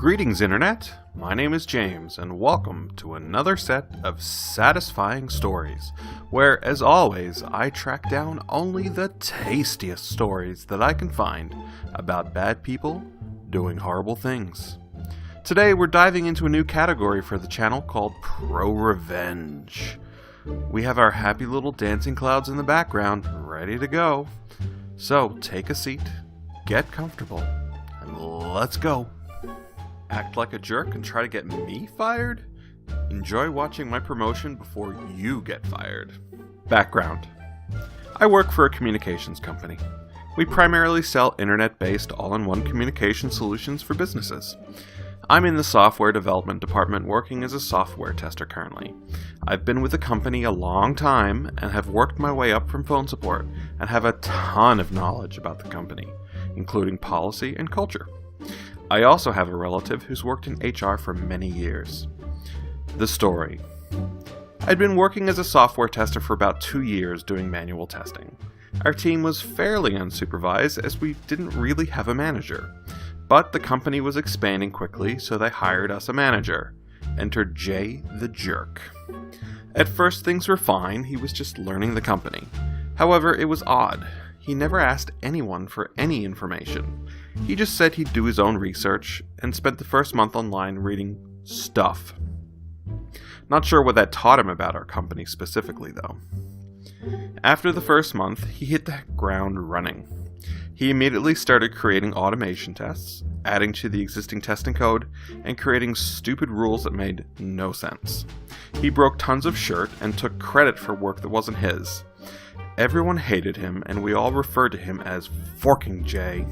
Greetings, Internet! My name is James, and welcome to another set of satisfying stories, where, as always, I track down only the tastiest stories that I can find about bad people doing horrible things. Today, we're diving into a new category for the channel called ProRevenge. We have our happy little dancing clouds in the background, ready to go. So, take a seat, get comfortable, and let's go. Act like a jerk and try to get me fired? Enjoy watching my promotion before you get fired. Background. I work for a communications company. We primarily sell internet-based all-in-one communication solutions for businesses. I'm in the software development department working as a software tester currently. I've been with the company a long time and have worked my way up from phone support and have a ton of knowledge about the company, including policy and culture. I also have a relative who's worked in HR for many years. The story. I'd been working as a software tester for about 2 years doing manual testing. Our team was fairly unsupervised as we didn't really have a manager. But the company was expanding quickly, so they hired us a manager. Enter Jay the Jerk. At first things were fine, he was just learning the company. However, it was odd. He never asked anyone for any information. He just said he'd do his own research and spent the first month online reading stuff. Not sure what that taught him about our company specifically, though. After the first month, he hit the ground running. He immediately started creating automation tests, adding to the existing testing code, and creating stupid rules that made no sense. He broke tons of shirt and took credit for work that wasn't his. Everyone hated him, and we all referred to him as Forking Jay.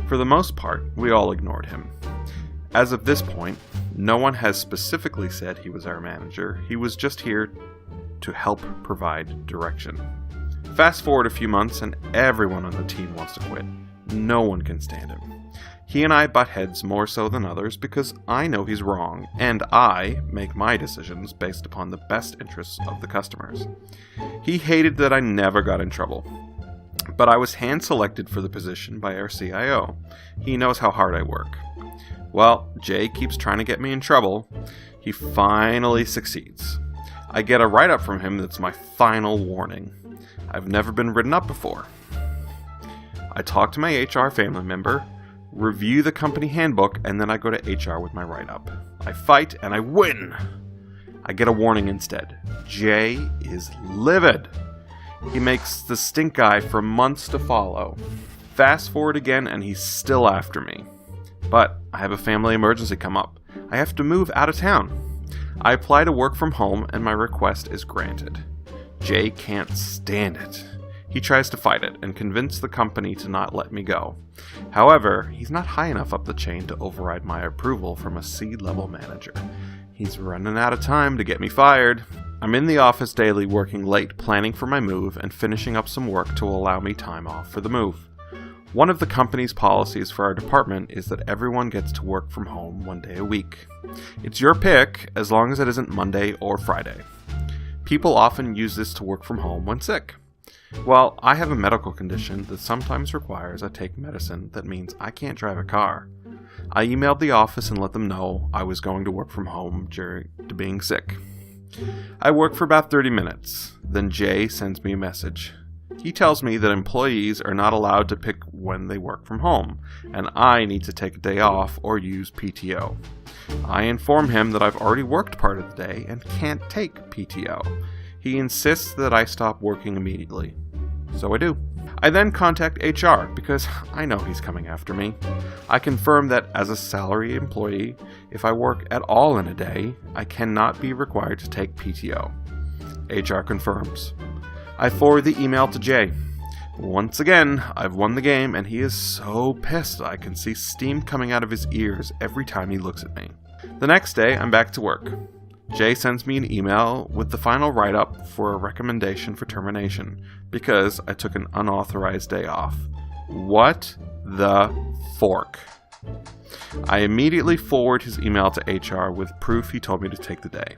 For the most part, we all ignored him. As of this point, no one has specifically said he was our manager. He was just here to help provide direction. Fast forward a few months, and everyone on the team wants to quit. No one can stand him. He and I butt heads more so than others because I know he's wrong, and I make my decisions based upon the best interests of the customers. He hated that I never got in trouble, but I was hand-selected for the position by our CIO. He knows how hard I work. Well, Jay keeps trying to get me in trouble. He finally succeeds. I get a write-up from him that's my final warning. I've never been written up before. I talk to my HR family member, review the company handbook, and then I go to HR with my write-up. I fight, and I win! I get a warning instead. Jay is livid. He makes the stink eye for months to follow. Fast forward again, and he's still after me. But I have a family emergency come up. I have to move out of town. I apply to work from home, and my request is granted. Jay can't stand it. He tries to fight it and convince the company to not let me go. However, he's not high enough up the chain to override my approval from a C-level manager. He's running out of time to get me fired. I'm in the office daily working late planning for my move and finishing up some work to allow me time off for the move. One of the company's policies for our department is that everyone gets to work from home 1 day a week. It's your pick as long as it isn't Monday or Friday. People often use this to work from home when sick. Well, I have a medical condition that sometimes requires I take medicine that means I can't drive a car. I emailed the office and let them know I was going to work from home due to being sick. I work for about 30 minutes. Then Jay sends me a message. He tells me that employees are not allowed to pick when they work from home, and I need to take a day off or use PTO. I inform him that I've already worked part of the day and can't take PTO. He insists that I stop working immediately. So I do. I then contact HR because I know he's coming after me. I confirm that as a salary employee, if I work at all in a day, I cannot be required to take PTO. HR confirms. I forward the email to Jay. Once again, I've won the game, and he is so pissed I can see steam coming out of his ears every time he looks at me. The next day, I'm back to work. Jay sends me an email with the final write-up for a recommendation for termination because I took an unauthorized day off. What the fork? I immediately forward his email to HR with proof he told me to take the day,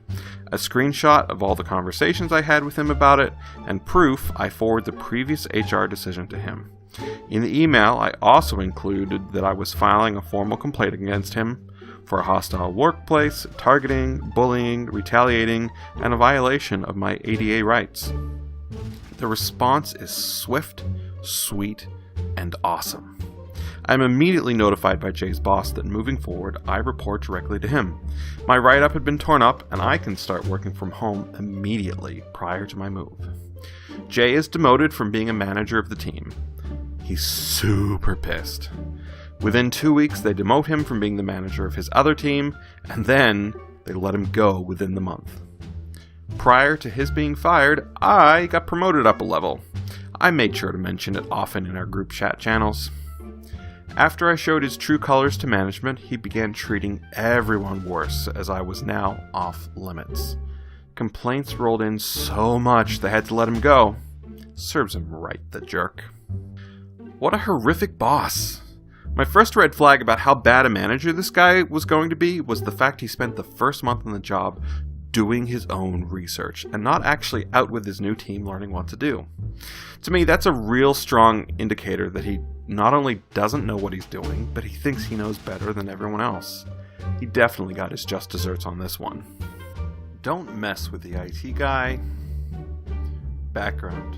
a screenshot of all the conversations I had with him about it, and proof I forward the previous HR decision to him. In the email, I also included that I was filing a formal complaint against him, for a hostile workplace, targeting, bullying, retaliating, and a violation of my ADA rights. The response is swift, sweet, and awesome. I'm immediately notified by Jay's boss that moving forward, I report directly to him. My write-up had been torn up, and I can start working from home immediately prior to my move. Jay is demoted from being a manager of the team. He's super pissed. Within 2 weeks, they demote him from being the manager of his other team, and then they let him go within the month. Prior to his being fired, I got promoted up a level. I made sure to mention it often in our group chat channels. After I showed his true colors to management, he began treating everyone worse, as I was now off limits. Complaints rolled in so much they had to let him go. Serves him right, the jerk. What a horrific boss. My first red flag about how bad a manager this guy was going to be was the fact he spent the first month on the job doing his own research and not actually out with his new team learning what to do. To me, that's a real strong indicator that he not only doesn't know what he's doing, but he thinks he knows better than everyone else. He definitely got his just desserts on this one. Don't mess with the IT guy. Background.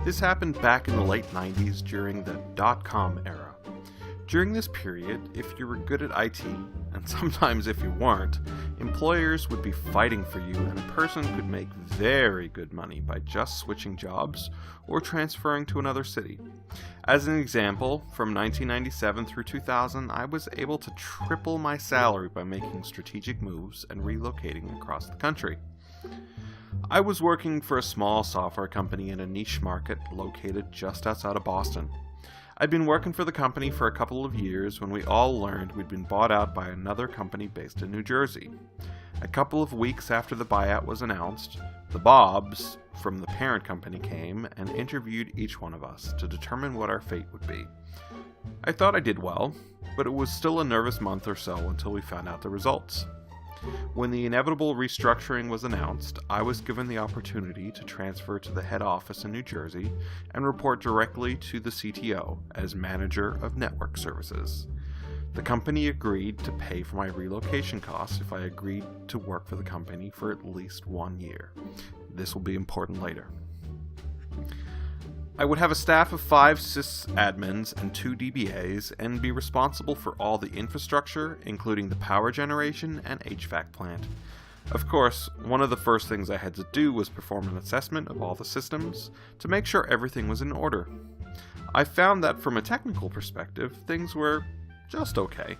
This happened back in the late 90s during the .com era. During this period, if you were good at IT, and sometimes if you weren't, employers would be fighting for you and a person could make very good money by just switching jobs or transferring to another city. As an example, from 1997 through 2000, I was able to triple my salary by making strategic moves and relocating across the country. I was working for a small software company in a niche market located just outside of Boston. I'd been working for the company for a couple of years when we all learned we'd been bought out by another company based in New Jersey. A couple of weeks after the buyout was announced, the Bobs from the parent company came and interviewed each one of us to determine what our fate would be. I thought I did well, but it was still a nervous month or so until we found out the results. When the inevitable restructuring was announced, I was given the opportunity to transfer to the head office in New Jersey and report directly to the CTO as manager of network services. The company agreed to pay for my relocation costs if I agreed to work for the company for at least 1 year. This will be important later. I would have a staff of 5 sysadmins and 2 DBAs and be responsible for all the infrastructure, including the power generation and HVAC plant. Of course, one of the first things I had to do was perform an assessment of all the systems to make sure everything was in order. I found that from a technical perspective, things were just okay.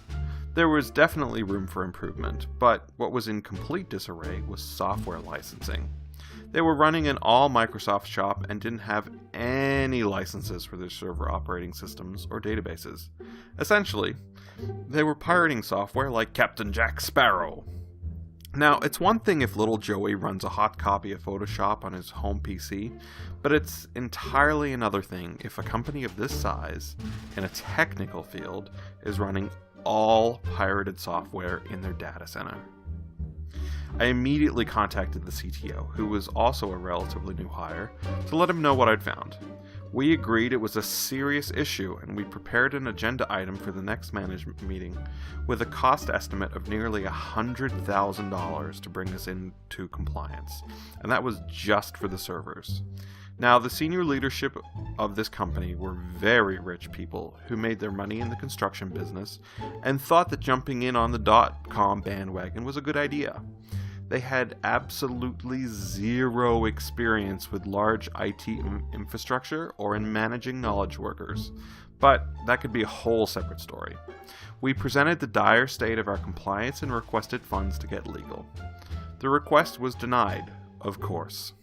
There was definitely room for improvement, but what was in complete disarray was software licensing. They were running an all-Microsoft shop and didn't have any licenses for their server operating systems or databases. Essentially, they were pirating software like Captain Jack Sparrow. Now, it's one thing if little Joey runs a hot copy of Photoshop on his home PC, but it's entirely another thing if a company of this size, in a technical field, is running all pirated software in their data center. I immediately contacted the CTO, who was also a relatively new hire, to let him know what I'd found. We agreed it was a serious issue, and we prepared an agenda item for the next management meeting with a cost estimate of nearly $100,000 to bring us into compliance, and that was just for the servers. Now, the senior leadership of this company were very rich people who made their money in the construction business and thought that jumping in on the .com bandwagon was a good idea. They had absolutely zero experience with large IT infrastructure or in managing knowledge workers, but that could be a whole separate story. We presented the dire state of our compliance and requested funds to get legal. The request was denied, of course.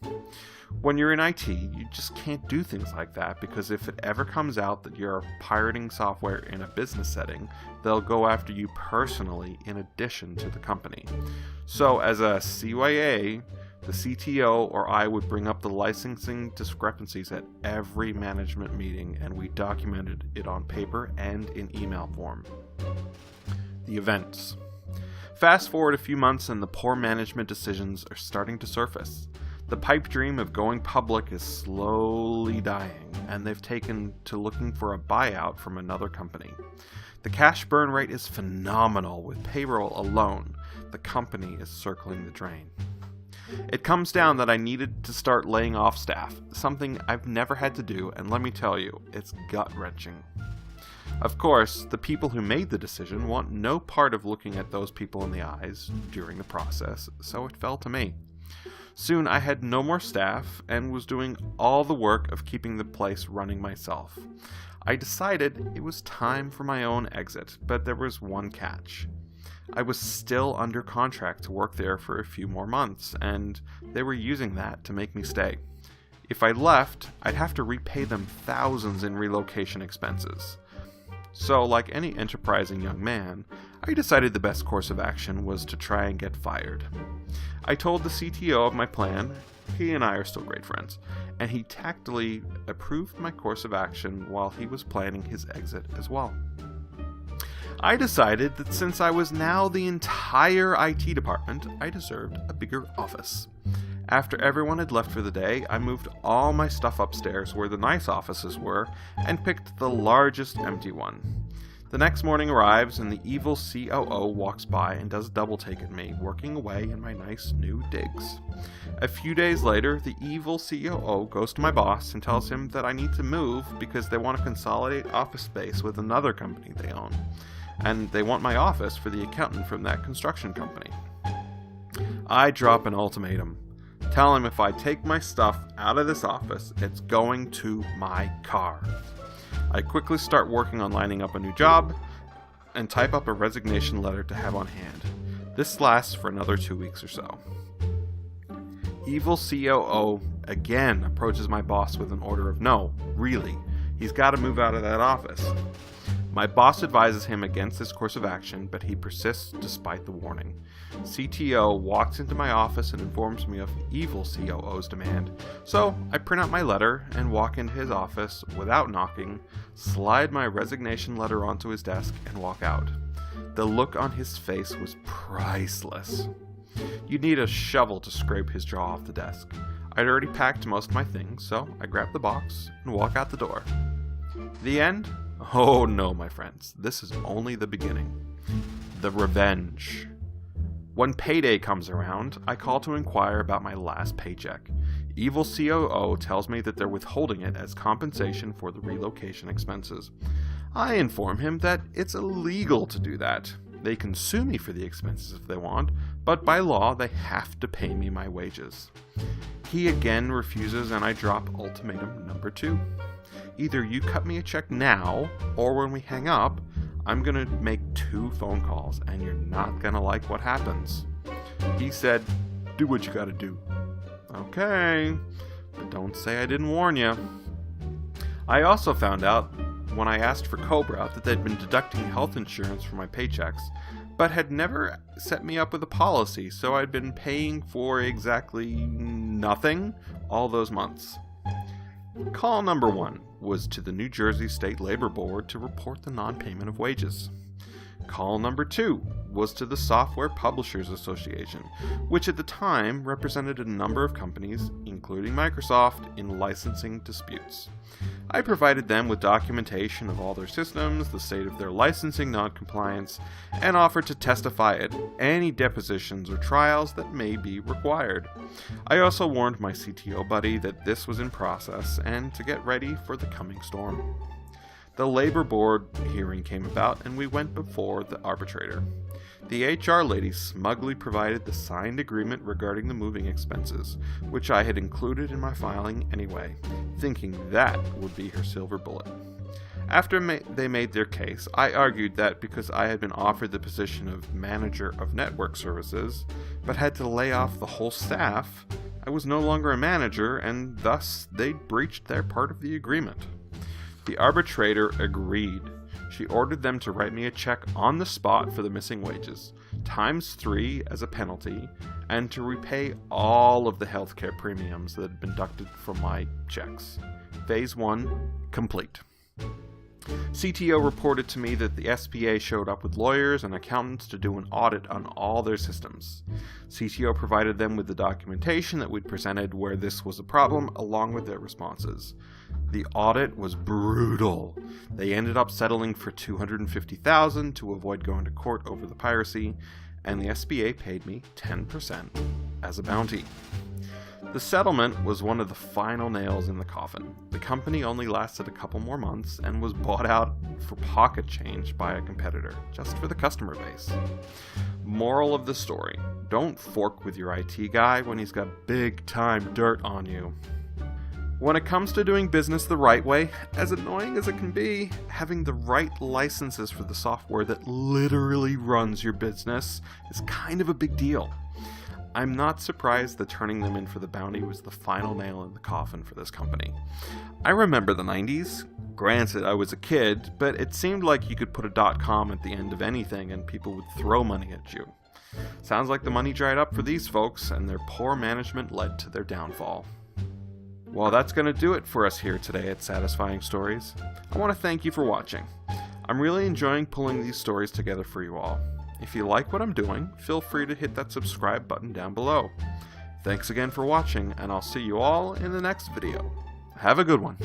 When you're in IT, you just can't do things like that because if it ever comes out that you're pirating software in a business setting, they'll go after you personally in addition to the company. So as a CYA, the CTO or I would bring up the licensing discrepancies at every management meeting, and we documented it on paper and in email form. The events. Fast forward a few months and the poor management decisions are starting to surface. The pipe dream of going public is slowly dying, and they've taken to looking for a buyout from another company. The cash burn rate is phenomenal with payroll alone. The company is circling the drain. It comes down that I needed to start laying off staff, something I've never had to do, and let me tell you, it's gut-wrenching. Of course, the people who made the decision want no part of looking at those people in the eyes during the process, so it fell to me. Soon I had no more staff and was doing all the work of keeping the place running myself. I decided it was time for my own exit, but there was one catch. I was still under contract to work there for a few more months, and they were using that to make me stay. If I left, I'd have to repay them thousands in relocation expenses. So, like any enterprising young man, I decided the best course of action was to try and get fired. I told the CTO of my plan. He and I are still great friends, and he tactfully approved my course of action while he was planning his exit as well. I decided that since I was now the entire IT department, I deserved a bigger office. After everyone had left for the day, I moved all my stuff upstairs where the nice offices were and picked the largest empty one. The next morning arrives and the evil COO walks by and does a double take at me, working away in my nice new digs. A few days later, the evil COO goes to my boss and tells him that I need to move because they want to consolidate office space with another company they own. And they want my office for the accountant from that construction company. I drop an ultimatum. Tell him if I take my stuff out of this office, it's going to my car. I quickly start working on lining up a new job and type up a resignation letter to have on hand. This lasts for another 2 weeks or so. Evil COO again approaches my boss with an order of no, really, he's got to move out of that office. My boss advises him against this course of action, but he persists despite the warning. CTO walks into my office and informs me of evil COO's demand, so I print out my letter and walk into his office without knocking, slide my resignation letter onto his desk, and walk out. The look on his face was priceless. You'd need a shovel to scrape his jaw off the desk. I'd already packed most of my things, so I grab the box and walk out the door. The end? Oh no, my friends, this is only the beginning. The revenge. When payday comes around, I call to inquire about my last paycheck. Evil COO tells me that they're withholding it as compensation for the relocation expenses. I inform him that it's illegal to do that. They can sue me for the expenses if they want, but by law they have to pay me my wages. He again refuses and I drop ultimatum number 2. Either you cut me a check now, or when we hang up, I'm gonna make 2 phone calls, and you're not gonna like what happens. He said, do what you gotta do. Okay, but don't say I didn't warn you. I also found out, when I asked for Cobra, that they'd been deducting health insurance from my paychecks, but had never set me up with a policy, so I'd been paying for exactly nothing all those months. Call number 1 was to the New Jersey State Labor Board to report the non-payment of wages. Call number 2 was to the Software Publishers Association, which at the time represented a number of companies, including Microsoft, in licensing disputes. I provided them with documentation of all their systems, the state of their licensing non-compliance, and offered to testify at any depositions or trials that may be required. I also warned my CTO buddy that this was in process and to get ready for the coming storm. The labor board hearing came about and we went before the arbitrator. The HR lady smugly provided the signed agreement regarding the moving expenses, which I had included in my filing anyway, thinking that would be her silver bullet. After they made their case, I argued that because I had been offered the position of manager of network services, but had to lay off the whole staff, I was no longer a manager and thus they'd breached their part of the agreement. The arbitrator agreed. She ordered them to write me a check on the spot for the missing wages, ×3 as a penalty, and to repay all of the healthcare premiums that had been deducted from my checks. Phase 1 complete. CTO reported to me that the SPA showed up with lawyers and accountants to do an audit on all their systems. CTO provided them with the documentation that we'd presented where this was a problem, along with their responses. The audit was brutal. They ended up settling for $250,000 to avoid going to court over the piracy, and the SPA paid me 10% as a bounty. The settlement was one of the final nails in the coffin. The company only lasted a couple more months and was bought out for pocket change by a competitor, just for the customer base. Moral of the story: don't fork with your IT guy when he's got big time dirt on you. When it comes to doing business the right way, as annoying as it can be, having the right licenses for the software that literally runs your business is kind of a big deal. I'm not surprised that turning them in for the bounty was the final nail in the coffin for this company. I remember the 90s. Granted, I was a kid, but it seemed like you could put a .com at the end of anything and people would throw money at you. Sounds like the money dried up for these folks, and their poor management led to their downfall. Well, that's going to do it for us here today at Satisfying Stories. I want to thank you for watching. I'm really enjoying pulling these stories together for you all. If you like what I'm doing, feel free to hit that subscribe button down below. Thanks again for watching, and I'll see you all in the next video. Have a good one.